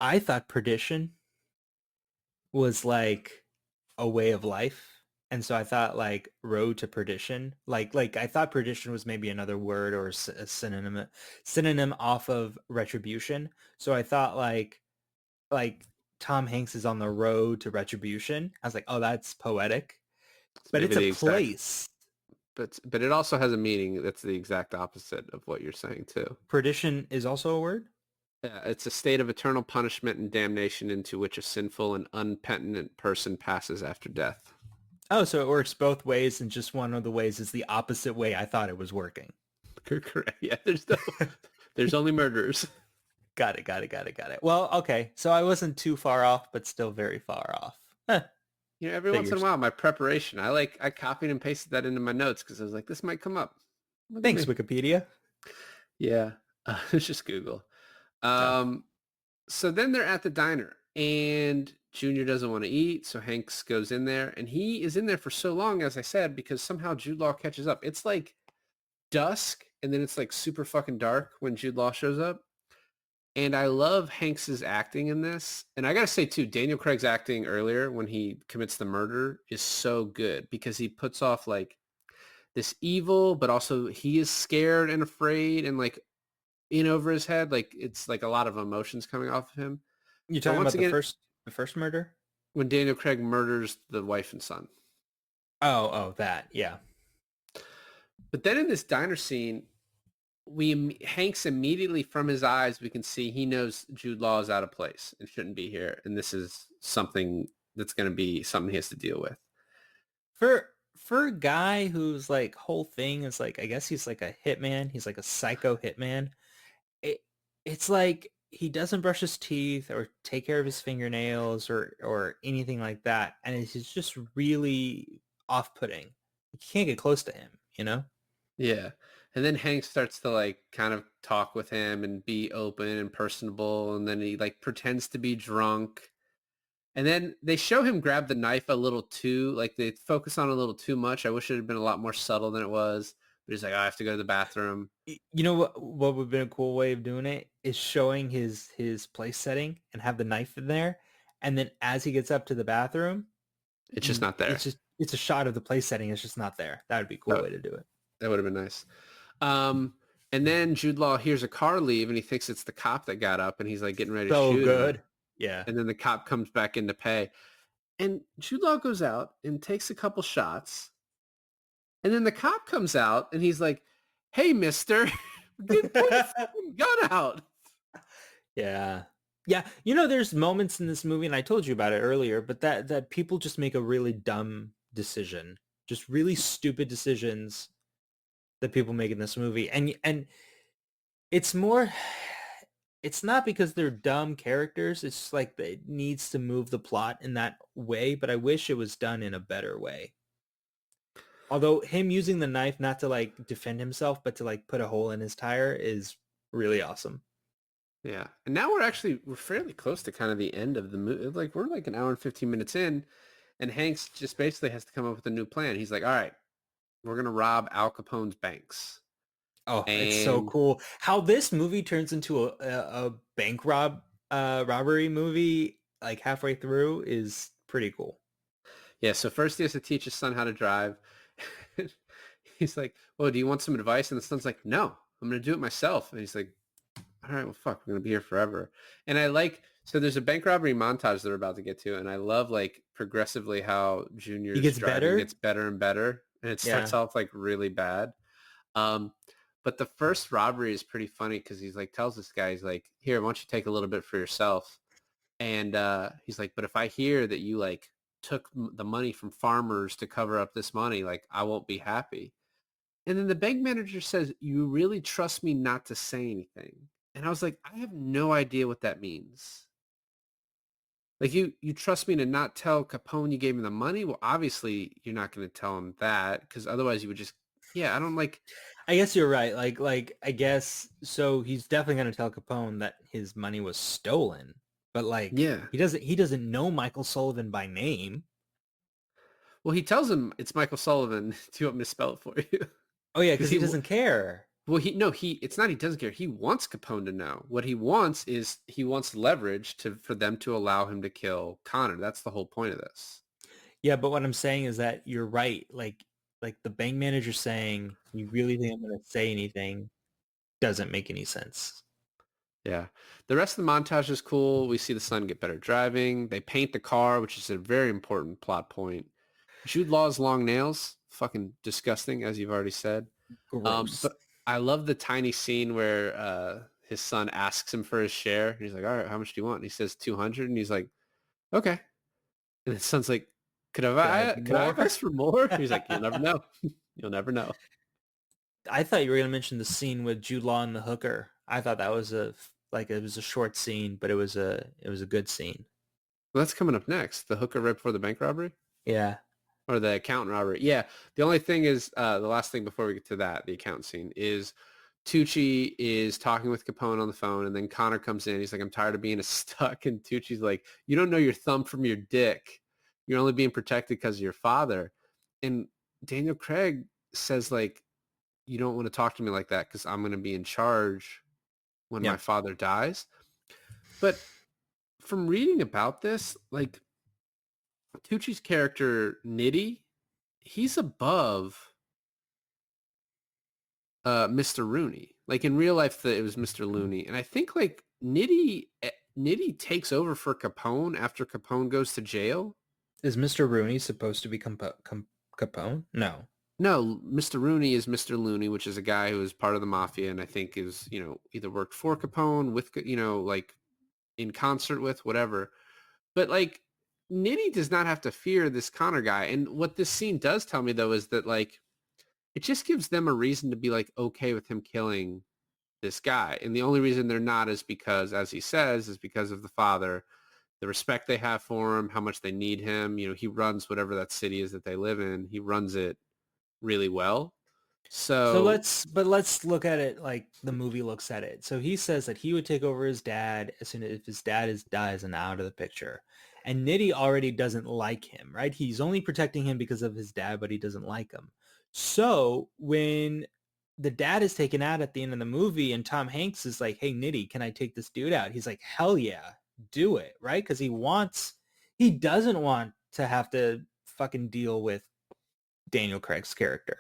I thought Perdition was like a way of life. And so I thought like road to perdition, like I thought perdition was maybe another word or a synonym off of retribution. So I thought like Tom Hanks is on the road to retribution. I was like, oh, that's poetic, but it's a place. But it also has a meaning that's the exact opposite of what you're saying too. Perdition is also a word? Yeah, it's a state of eternal punishment and damnation into which a sinful and unpenitent person passes after death. Oh, so it works both ways, and just one of the ways is the opposite way I thought it was working. Correct. Yeah, there's only murderers. Got it. Well, okay. So I wasn't too far off, but still very far off. You know, every once in a while, my preparation, I copied and pasted that into my notes because I was like, this might come up. Thanks, Wikipedia. Yeah, it's just Google. So then they're at the diner, and Junior doesn't want to eat, so Hanks goes in there, and he is in there for so long, as I said, because somehow Jude Law catches up. It's like dusk, and then it's like super fucking dark when Jude Law shows up. And I love Hanks's acting in this. And I got to say, too, Daniel Craig's acting earlier when he commits the murder is so good because he puts off like this evil, but also he is scared and afraid and like in over his head. Like it's like a lot of emotions coming off of him. You're talking about the first murder? When Daniel Craig murders the wife and son. Oh, that, yeah. But then in this diner scene, Hanks immediately from his eyes, we can see he knows Jude Law is out of place and shouldn't be here. And this is something that's going to be something he has to deal with. For a guy whose like whole thing is like, I guess he's like a hitman. He's like a psycho hitman. It's like he doesn't brush his teeth or take care of his fingernails or anything like that. And it's just really off-putting. You can't get close to him, you know? Yeah. And then Hank starts to like kind of talk with him and be open and personable. And then he like pretends to be drunk. And then they show him grab the knife a little too, like they focus on it a little too much. I wish it had been a lot more subtle than it was. But he's like, I have to go to the bathroom. You know what would have been a cool way of doing it is showing his place setting and have the knife in there. And then as he gets up to the bathroom, it's just not there. It's a shot of the place setting. It's just not there. That would be a cool way to do it. That would have been nice. And then Jude Law hears a car leave and he thinks it's the cop that got up and he's like getting ready to shoot him. Good. Yeah. And then the cop comes back in to pay. And Jude Law goes out and takes a couple shots. And then the cop comes out and he's like, hey, mister, get the fucking gun out. Yeah. Yeah. You know, there's moments in this movie, and I told you about it earlier, but that people just make a really dumb decision. Just really stupid decisions that people make in this movie. And it's not because they're dumb characters. It's just like it needs to move the plot in that way, but I wish it was done in a better way. Although him using the knife not to like defend himself, but to like put a hole in his tire is really awesome. Yeah. And now we're fairly close to kind of the end of the movie. Like we're like an hour and 15 minutes in, and Hanks just basically has to come up with a new plan. He's like, all right, we're going to rob Al Capone's banks. Oh, it's so And cool how this movie turns into a bank robbery movie like halfway through is pretty cool. yeah, so first he has to teach his son how to drive. He's like, well, do you want some advice? And the son's like, no, I'm going to do it myself. And he's like, all right, well, fuck, we're going to be here forever. And I like, so there's a bank robbery montage they're about to get to. And I love like progressively how He Junior's gets driving better. gets better and better. And it Yeah. starts off like really bad. Um, but the first robbery is pretty funny because he's like, tells this guy, he's like, here, why don't you take a little bit for yourself? And he's like, but if I hear that you like took the money from farmers to cover up this money, like I won't be happy. And then the bank manager says, you really trust me not to say anything. And I was like, I have no idea what that means. Like you trust me to not tell Capone you gave him the money? Well, obviously you're not going to tell him that because otherwise you would just, yeah, I don't like, I guess you're right. Like I guess so. He's definitely gonna tell Capone that his money was stolen, but like yeah. he doesn't know Michael Sullivan by name. Well, he tells him it's Michael Sullivan. Do you want me to spell it for you? Oh yeah, Because because he doesn't care. well, it's not he doesn't care. He wants Capone to know. What he wants is he wants leverage for them to allow him to kill Connor. That's the whole point of this. Yeah, but what I'm saying is that you're right. Like the bank manager saying, "You really think I'm gonna say anything?" doesn't make any sense. Yeah. The rest of the montage is cool. We see the son get better driving. They paint the car, which is a very important plot point. Jude Law's long nails, fucking disgusting, as you've already said. Gross. But I love the tiny scene where his son asks him for his share. And he's like, all right, how much do you want? And he says 200. And he's like, okay. And his son's like, Could I have could I have more? asked for more? He's like, you'll never know. You'll never know. I thought you were gonna mention the scene with Jude Law and the hooker. I thought that was it was a short scene, but it was a good scene. Well, that's coming up next. The hooker right before the bank robbery Yeah. or the accountant robbery. Yeah. The only thing is the last thing before we get to that, the accountant scene is Tucci is talking with Capone on the phone and then Connor comes in. He's like, I'm tired of being stuck. And Tucci's like, you don't know your thumb from your dick. You're only being protected because of your father. And Daniel Craig says like, you don't want to talk to me like that because I'm going to be in charge when Yeah. my father dies. But from reading about this, like Tucci's character, Nitty, he's above Mr. Rooney. Like in real life, it was Mr. Looney. And I think like Nitty takes over for Capone after Capone goes to jail. Is Mr. Rooney supposed to be Capone? No. No, Mr. Rooney is Mr. Looney, which is a guy who is part of the mafia and I think is, either worked for Capone with, like in concert with, whatever. But like Nitty does not have to fear this Connor guy. And what this scene does tell me though is that like it just gives them a reason to be like okay with him killing this guy. And the only reason they're not is because, as he says, is because of the father, the respect they have for him, how much they need him. He runs whatever that city is that they live in. He runs it really well. So So let's look at it like the movie looks at it. So he says that he would take over his dad as soon as if his dad dies and out of the picture. And Nitty already doesn't like him, right? He's only protecting him because of his dad, but he doesn't like him. So when the dad is taken out at the end of the movie and Tom Hanks is like, hey, Nitty, can I take this dude out? He's like, hell yeah, do it, right? Because he doesn't want to have to fucking deal with Daniel Craig's character.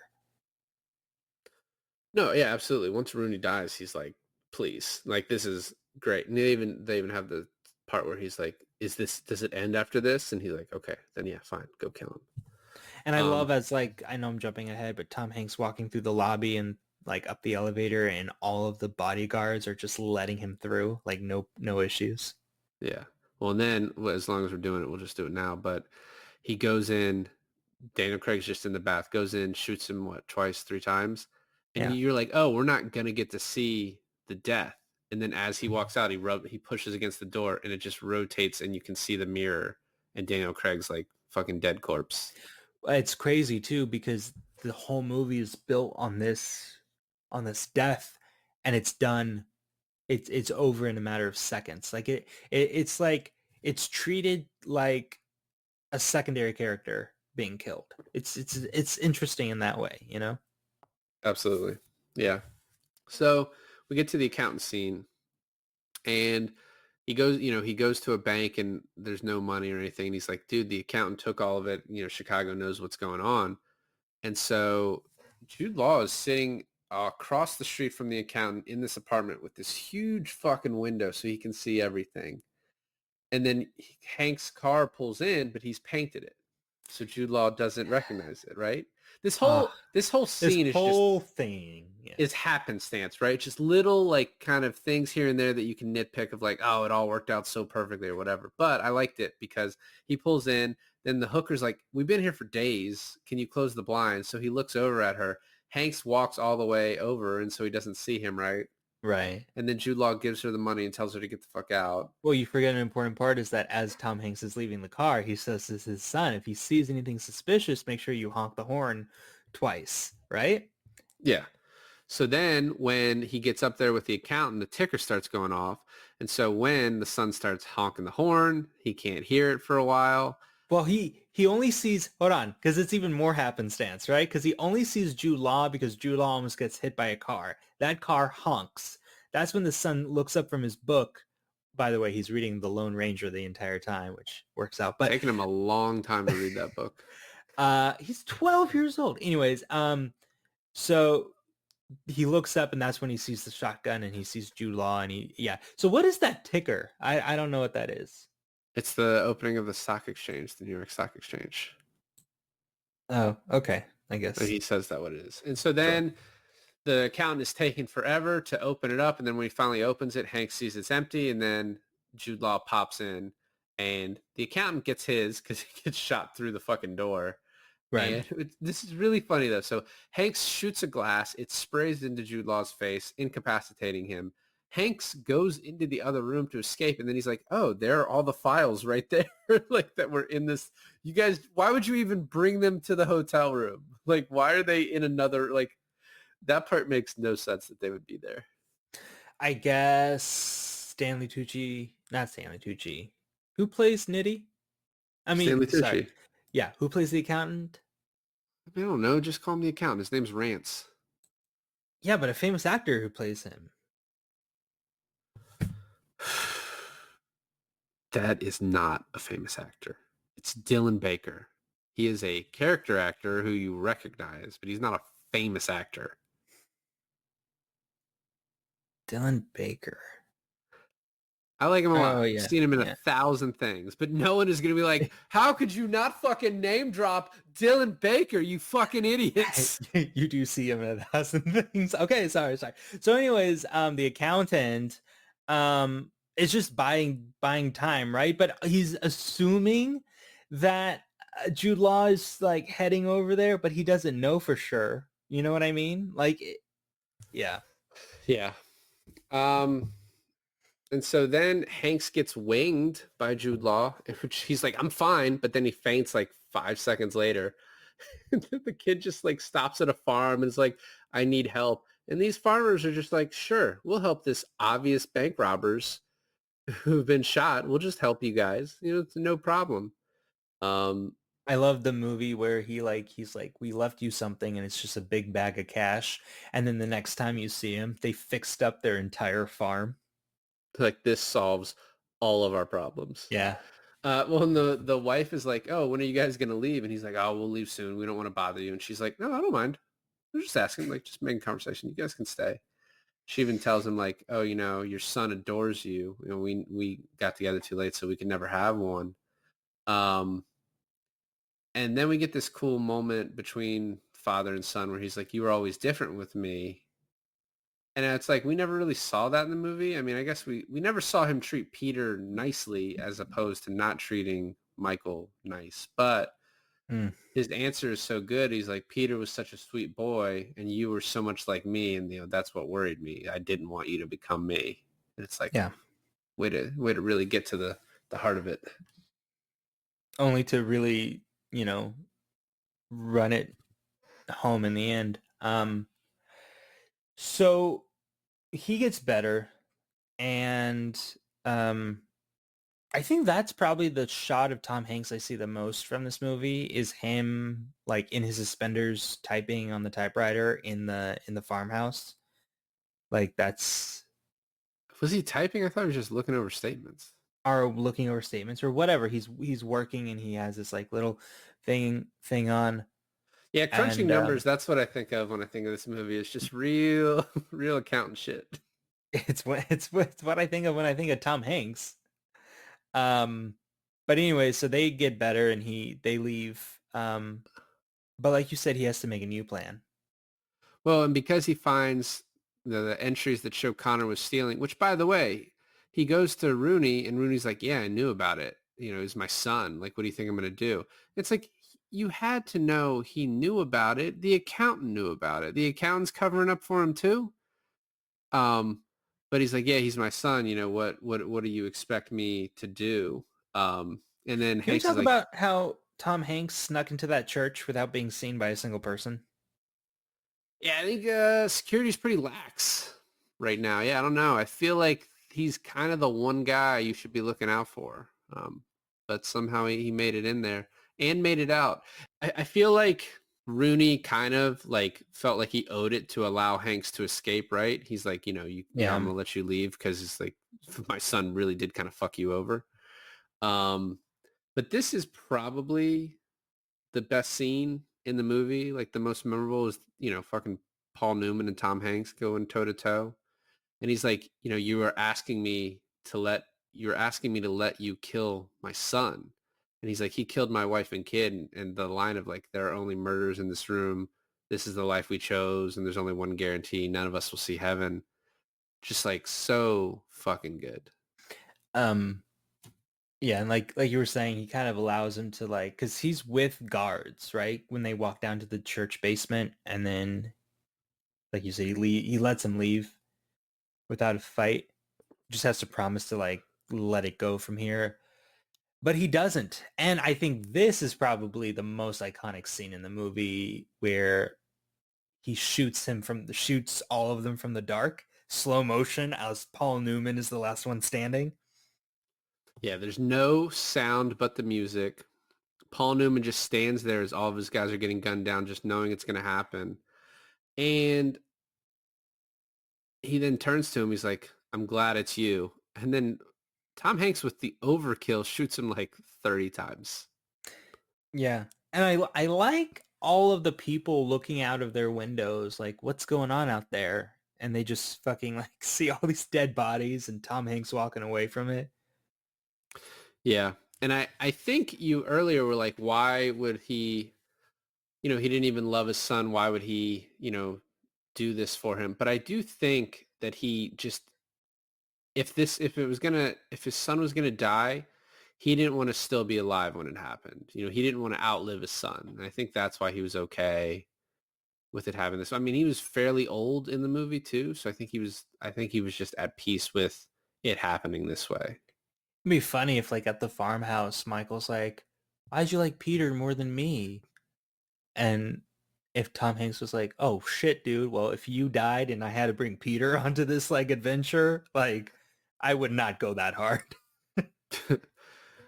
no, yeah, absolutely. Once Rooney dies, he's like, please, like this is great. And they even have the part where he's like, does it end after this? And he's like, okay, then yeah, fine, go kill him. And I love as like, I know I'm jumping ahead, but Tom Hanks walking through the lobby and like up the elevator and all of the bodyguards are just letting him through, like no issues. Yeah. Well, and then as long as we're doing it, we'll just do it now. But he goes in, Daniel Craig's just in the bath, goes in, shoots him, twice, 3 times. And Yeah. you're like, oh, we're not going to get to see the death. And then as he walks out, he pushes against the door and it just rotates and you can see the mirror and Daniel Craig's like fucking dead corpse. It's crazy too, because the whole movie is built on this death and it's done it's over in a matter of seconds. Like it's like it's treated like a secondary character being killed. It's interesting in that way, you know? Absolutely. Yeah. So we get to the accountant scene, and he goes to a bank and there's no money or anything. And he's like, dude, the accountant took all of it. Chicago knows what's going on. And so Jude Law is sitting across the street from the accountant in this apartment with this huge fucking window so he can see everything. And then Hank's car pulls in, but he's painted it. So Jude Law doesn't recognize it, right? This whole Ah, this whole this scene is just whole thing. Yeah. is happenstance, right? Just little like kind of things here and there that you can nitpick of like, oh, it all worked out so perfectly or whatever. But I liked it because he pulls in, then the hooker's like, we've been here for days. Can you close the blinds? So he looks over at her. Hanks walks all the way over, and so he doesn't see him, right? Right. And then Jude Law gives her the money and tells her to get the fuck out. Well, you forget an important part is that as Tom Hanks is leaving the car, he says to his son, if he sees anything suspicious, make sure you honk the horn twice, right? Yeah. So then when he gets up there with the accountant, the ticker starts going off. And so when the son starts honking the horn, he can't hear it for a while. Well, he only sees, hold on, because it's even more happenstance, right? Because he only sees Jude Law because Jude Law almost gets hit by a car. That car honks. That's when the son looks up from his book. By the way, he's reading The Lone Ranger the entire time, which works out. But Taking him a long time to read that book. he's 12 years old. Anyways, so he looks up and that's when he sees the shotgun and he sees Jude Law and yeah. So what is that ticker? I don't know what that is. It's the opening of the stock exchange, the New York Stock Exchange. Oh, okay. I guess. So he says that what it is. And so then the accountant is taking forever to open it up. And then when he finally opens it, Hank sees it's empty. And then Jude Law pops in and the accountant gets his because he gets shot through the fucking door. Right. And this is really funny, though. So Hanks shoots a glass. It sprays into Jude Law's face, incapacitating him. Hanks goes into the other room to escape. And then he's like, oh, there are all the files right there, like that were in this. You guys, why would you even bring them to the hotel room? Like, why are they in another, like, that part makes no sense that they would be there. I guess Stanley Tucci, not Stanley Tucci. Who plays Nitty? I mean, Stanley Tucci. sorry. Yeah, who plays the accountant? I don't know. Just call him the accountant. His name's Rance. Yeah, but a famous actor who plays him. That is not a famous actor. It's Dylan Baker. He is a character actor who you recognize, but he's not a famous actor. Dylan Baker. I like him a lot. Oh, I've yeah, seen him in yeah. 1,000 things, but no one is going to be like, how could you not fucking name drop Dylan Baker, you fucking idiots? You do see him in 1,000 things. Okay, sorry. So anyways, the accountant is just buying time, right? But he's assuming that Jude Law is like heading over there, but he doesn't know for sure. You know what I mean? Like, yeah. Yeah. And so then Hanks gets winged by Jude Law, which he's like, I'm fine. But then he faints like 5 seconds later. And then the kid just like stops at a farm and is like, I need help. And these farmers are just like, sure, we'll help this obvious bank robbers who've been shot. We'll just help you guys. It's no problem. I love the movie where he's like, we left you something and it's just a big bag of cash. And then the next time you see him, they fixed up their entire farm. Like, this solves all of our problems. Yeah. Well, and the wife is like, oh, when are you guys going to leave? And he's like, oh, we'll leave soon. We don't want to bother you. And she's like, no, I don't mind. I'm just asking, like, just making conversation. You guys can stay. She even tells him like, oh, your son adores you. We got together too late, so we could never have one. And then we get this cool moment between father and son where he's like, you were always different with me. And it's like, we never really saw that in the movie. I mean, I guess we never saw him treat Peter nicely as opposed to not treating Michael nice. But his answer is so good. He's like, Peter was such a sweet boy and you were so much like me. And, that's what worried me. I didn't want you to become me. And it's like, Yeah. way to really get to the heart of it. Only to really, run it home in the end. So he gets better. And um, I think that's probably the shot of Tom Hanks I see the most from this movie is him like in his suspenders typing on the typewriter in the farmhouse. Like that's Was he typing? I thought he was just looking over statements. are looking over statements or whatever. He's working and he has this like little thing on Yeah, crunching and numbers, that's what I think of when I think of this movie. It's just real, real accountant shit. it's what I think of when I think of Tom Hanks. Um, but anyway, so they get better and they leave. But like you said, he has to make a new plan. Well, and because he finds the entries that show Connor was stealing, which by the way, he goes to Rooney and Rooney's like, yeah, I knew about it. You know, he's my son. Like, what do you think I'm going to do? It's like, you had to know he knew about it. The accountant knew about it. The accountant's covering up for him too. Um, but he's like, yeah, he's my son. You know, what do you expect me to do? And then Can we Hanks is talk like, about how Tom Hanks snuck into that church without being seen by a single person? yeah, I think security's pretty lax right now. Yeah, I don't know. I feel like he's kind of the one guy you should be looking out for. But somehow he made it in there and made it out. I feel like Rooney kind of like felt like he owed it to allow Hanks to escape, right? He's like, I'm Yeah. gonna let you leave because it's like my son really did kind of fuck you over. Um, but this is probably the best scene in the movie, like the most memorable is, fucking Paul Newman and Tom Hanks going toe to toe. And he's like, you're asking me to let you kill my son. And he's like, he killed my wife and kid. And the line of like, there are only murders in this room. This is the life we chose. And there's only one guarantee. None of us will see heaven. Just like so fucking good. Um, yeah, and like you were saying, he kind of allows him to like, because he's with guards, right? When they walk down to the church basement, and then, like you said, he lets him leave without a fight. Just has to promise to like let it go from here. But he doesn't. And I think this is probably the most iconic scene in the movie where he shoots all of them from the dark, slow motion as Paul Newman is the last one standing. Yeah, there's no sound but the music. Paul Newman just stands there as all of his guys are getting gunned down, just knowing it's going to happen. And he then turns to him. He's like, I'm glad it's you. And then Tom Hanks with the overkill shoots him like 30 times. Yeah. And I like all of the people looking out of their windows like what's going on out there, and they just fucking like see all these dead bodies and Tom Hanks walking away from it. Yeah. And I think you earlier were like, why would he, he didn't even love his son. Why would he, do this for him? But I do think that he just, if his son was going to die, he didn't want to still be alive when it happened. He didn't want to outlive his son. And I think that's why he was okay with it having this. I mean, he was fairly old in the movie too. So I think he was just at peace with it happening this way. It'd be funny if like at the farmhouse, Michael's like, why'd you like Peter more than me? And if Tom Hanks was like, oh shit, dude, well, if you died and I had to bring Peter onto this like adventure, like I would not go that hard.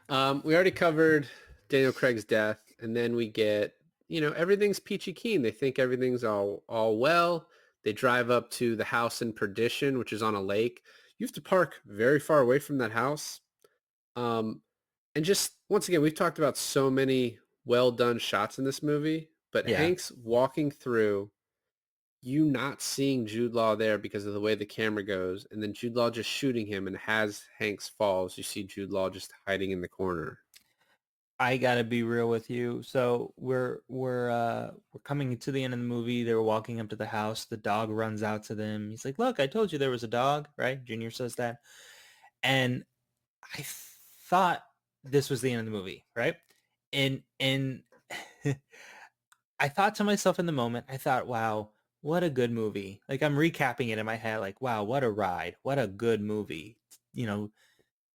We already covered Daniel Craig's death, and then we get, everything's peachy keen. They think everything's all well. They drive up to the house in Perdition, which is on a lake. You have to park very far away from that house. And just once again, we've talked about so many well done shots in this movie, but Yeah. Hanks walking through, you not seeing Jude Law there because of the way the camera goes, and then Jude Law just shooting him, and as Hanks falls, you see Jude Law just hiding in the corner. I gotta be real with you. So we're coming to the end of the movie. They're walking up to the house. The dog runs out to them. He's like, "Look, I told you there was a dog." Right? Junior says that, and I thought this was the end of the movie. Right? And I thought to myself in the moment, I thought, "Wow, what a good movie!" Like I'm recapping it in my head, like, "Wow, what a ride! What a good movie!"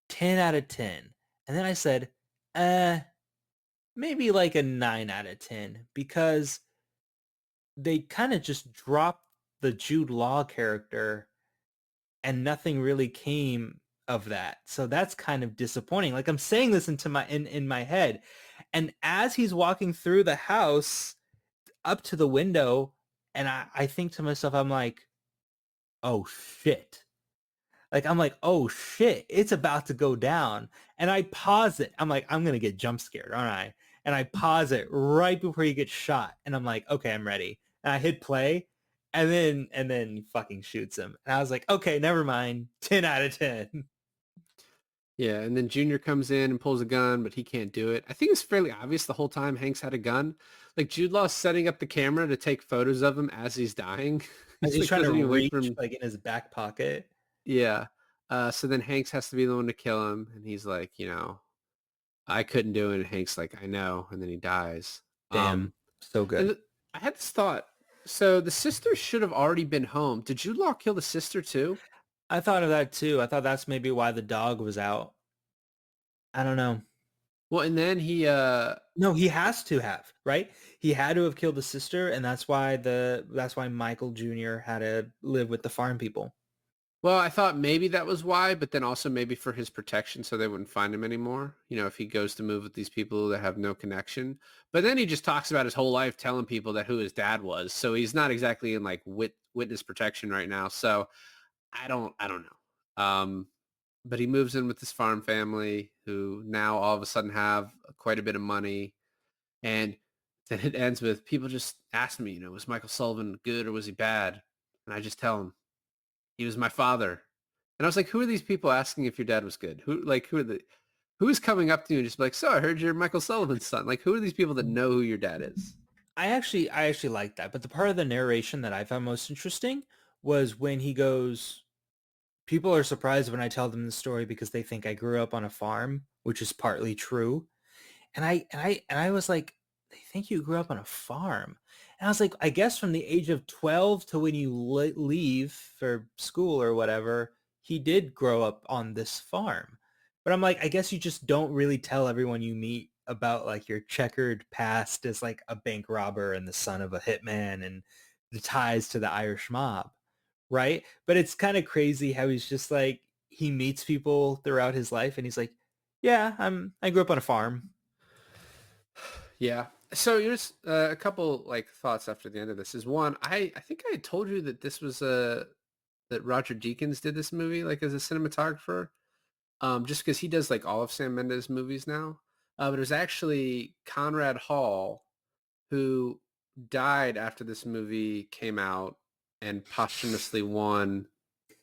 10 out of 10. And then I said, maybe like a 9 out of 10 because they kind of just dropped the Jude Law character and nothing really came of that. So that's kind of disappointing. Like I'm saying this in my head, and as he's walking through the house up to the window, and I think to myself, I'm like, oh shit. Like I'm like, oh shit, it's about to go down. And I pause it. I'm like, I'm gonna get jump scared, aren't I? And I pause it right before he gets shot. And I'm like, okay, I'm ready. And I hit play, and then he fucking shoots him. And I was like, okay, never mind. 10 out of 10. Yeah, and then Junior comes in and pulls a gun, but he can't do it. I think it's fairly obvious the whole time Hanks had a gun. Like Jude Law's setting up the camera to take photos of him as he's dying. As he's like, trying to doesn't even wait reach for him. like in his back pocket. Yeah. So then Hanks has to be the one to kill him, and he's like, I couldn't do it. And Hank's like, I know, and then he dies. Damn, so good. And I had this thought. So the sister should have already been home. Did Jude Law kill the sister too? I thought of that too. I thought that's maybe why the dog was out. I don't know. Well, and then he No, he has to have, right? He had to have killed the sister, and that's why Michael Jr. had to live with the farm people. well, I thought maybe that was why, but then also maybe for his protection so they wouldn't find him anymore. If he goes to move with these people that have no connection. But then he just talks about his whole life telling people that who his dad was. So he's not exactly in like witness protection right now. So I don't know. But he moves in with this farm family who now all of a sudden have quite a bit of money. And then it ends with people just asking me, was Michael Sullivan good or was he bad? And I just tell them, he was my father. And I was like, who are these people asking if your dad was good? Who is coming up to you and just be like, so I heard you're Michael Sullivan's son. Like, who are these people that know who your dad is? I actually like that. But the part of the narration that I found most interesting was when he goes, people are surprised when I tell them the story because they think I grew up on a farm, which is partly true. And I was like, they think you grew up on a farm. And I was like, I guess from the age of 12 to when you leave for school or whatever, he did grow up on this farm. But I'm like, I guess you just don't really tell everyone you meet about like your checkered past as like a bank robber and the son of a hitman and the ties to the Irish mob, right? But it's kind of crazy how he's just like, he meets people throughout his life and he's like, yeah, I grew up on a farm. Yeah. So here's a couple like thoughts after the end of this. Is one, I think I had told you that this was that Roger Deakins did this movie like as a cinematographer, just because he does like all of Sam Mendes movies now. But it was actually Conrad Hall who died after this movie came out and posthumously won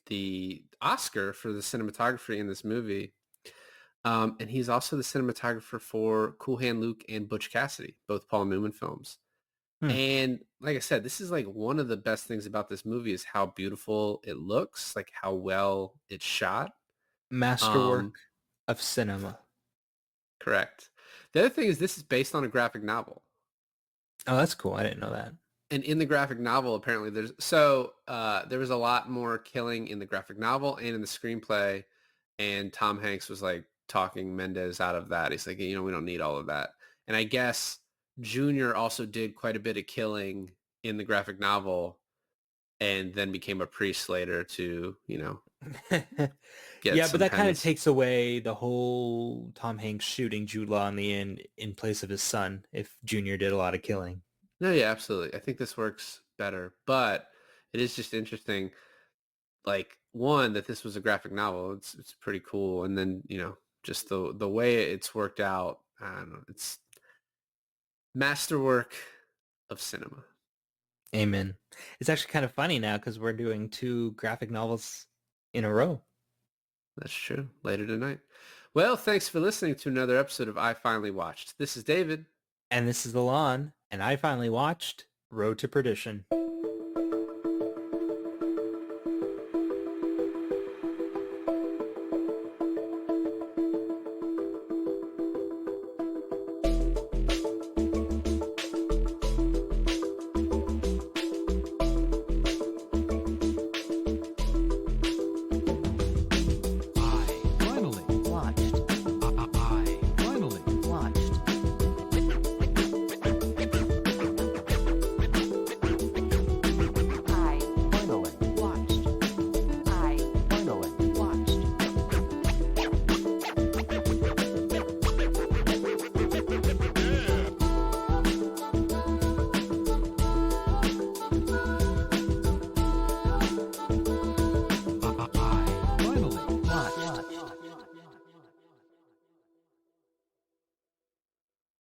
the Oscar for the cinematography in this movie. And he's also the cinematographer for Cool Hand Luke and Butch Cassidy, both Paul Newman films. And like I said, this is like one of the best things about this movie is how beautiful it looks, like how well it's shot. Masterwork of cinema. Correct. The other thing is this is based on a graphic novel. Oh, that's cool. I didn't know that. And in the graphic novel, apparently there was a lot more killing in the graphic novel and in the screenplay. And Tom Hanks was like talking Mendes out of that. He's like, we don't need all of that. And I guess Junior also did quite a bit of killing in the graphic novel and then became a priest later to, get yeah, some but that kind of penance. takes away the whole Tom Hanks shooting Jude Law in the end in place of his son if Junior did a lot of killing. No, yeah, absolutely. I think this works better, but it is just interesting. Like one, that this was a graphic novel. It's pretty cool. And then, just the way it's worked out. I don't know. It's masterwork of cinema. Amen. It's actually kind of funny now because we're doing 2 graphic novels in a row. That's true. Later tonight. Well, thanks for listening to another episode of I Finally Watched. This is David. And this is Alain, and I finally watched Road to Perdition.